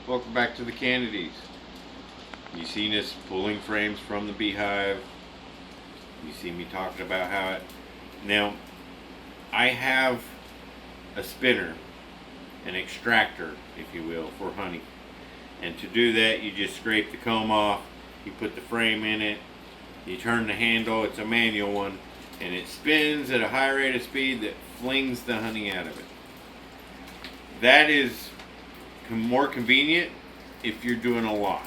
Welcome back to the Candidys. You've seen us pulling frames from the beehive. You see me talking about how it... Now, I have a spinner, an extractor, if you will, for honey. And to do that, you just scrape the comb off, you put the frame in it, you turn the handle, it's a manual one, and it spins at a high rate of speed that flings the honey out of it. That is more convenient if you're doing a lot.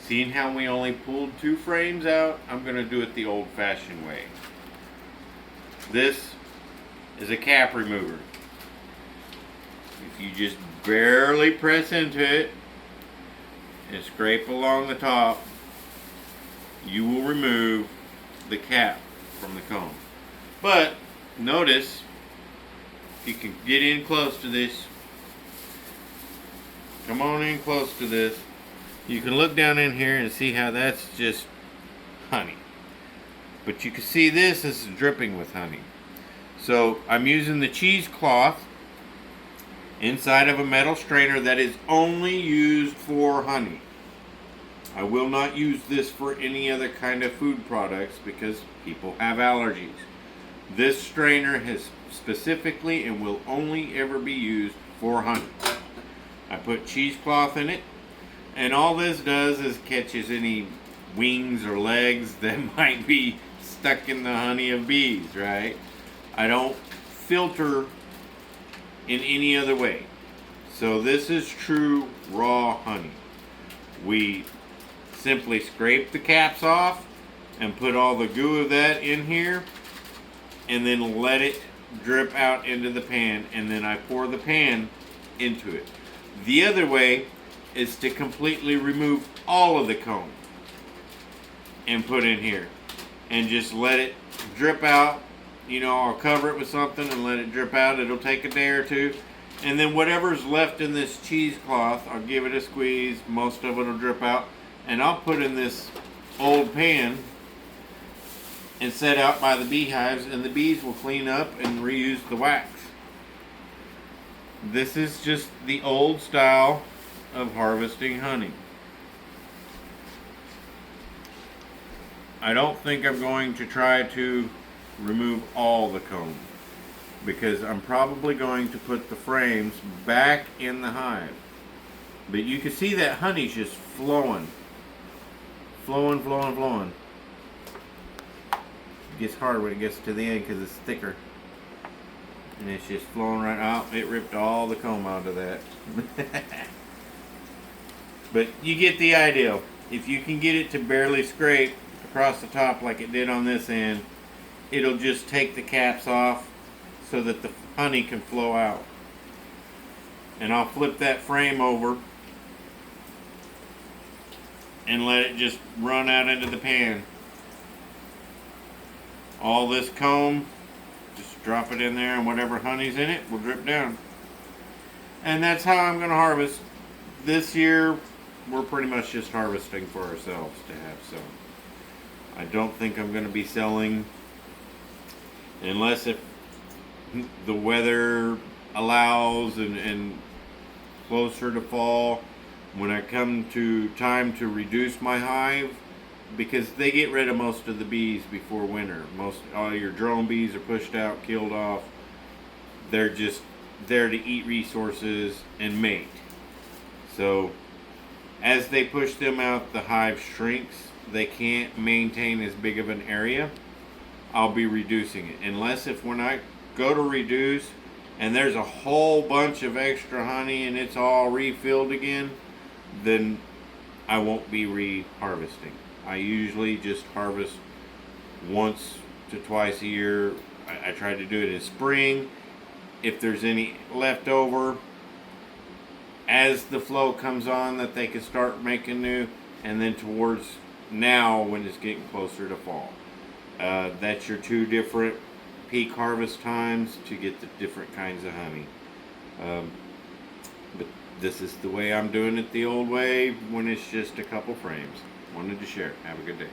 Seeing how we only pulled 2 frames out, I'm going to do it the old-fashioned way. This is a cap remover. If you just barely press into it and scrape along the top, you will remove the cap from the comb. But notice, if you can get in close to this, come on in close to this, you can look down in here and see how that's just honey. But you can see this is dripping with honey. So I'm using the cheesecloth inside of a metal strainer that is only used for honey. I will not use this for any other kind of food products because people have allergies. This strainer has specifically and will only ever be used for honey. I put cheesecloth in it, and all this does is catches any wings or legs that might be stuck in the honey of bees, right? I don't filter in any other way. So this is true raw honey. We simply scrape the caps off and put all the goo of that in here, and then let it drip out into the pan, and then I pour the pan into it. The other way is to completely remove all of the comb and put in here and just let it drip out. You know, I'll cover it with something and let it drip out. It'll take a day or two, and then whatever's left in this cheesecloth, I'll give it a squeeze. Most of it will drip out, and I'll put in this old pan and set out by the beehives, and the bees will clean up and reuse the wax. This is just the old style of harvesting honey. I don't think I'm going to try to remove all the comb because I'm probably going to put the frames back in the hive. But you can see that honey's just flowing. Flowing, flowing, flowing. It gets hard when it gets to the end because it's thicker. And it's just flowing right out. It ripped all the comb out of that. But you get the idea. If you can get it to barely scrape across the top like it did on this end, it'll just take the caps off so that the honey can flow out. And I'll flip that frame over and let it just run out into the pan. All this comb, just drop it in there, and whatever honey's in it will drip down. And that's how I'm going to harvest. This year, we're pretty much just harvesting for ourselves to have some. I don't think I'm going to be selling unless if the weather allows and closer to fall. When I come to time to reduce my hive, because they get rid of most of the bees before winter. All your drone bees are pushed out, killed off. They're just there to eat resources and mate. So as they push them out, the hive shrinks. They can't maintain as big of an area. I'll be reducing it. Unless if when I go to reduce and there's a whole bunch of extra honey and it's all refilled again, then I won't be re-harvesting. I usually just harvest once to twice a year. I try to do it in spring. If there's any left over, as the flow comes on, that they can start making new, and then towards now when it's getting closer to fall. That's your 2 different peak harvest times to get the different kinds of honey. But this is the way I'm doing it the old way when it's just a couple frames. Wanted to share. Have a good day.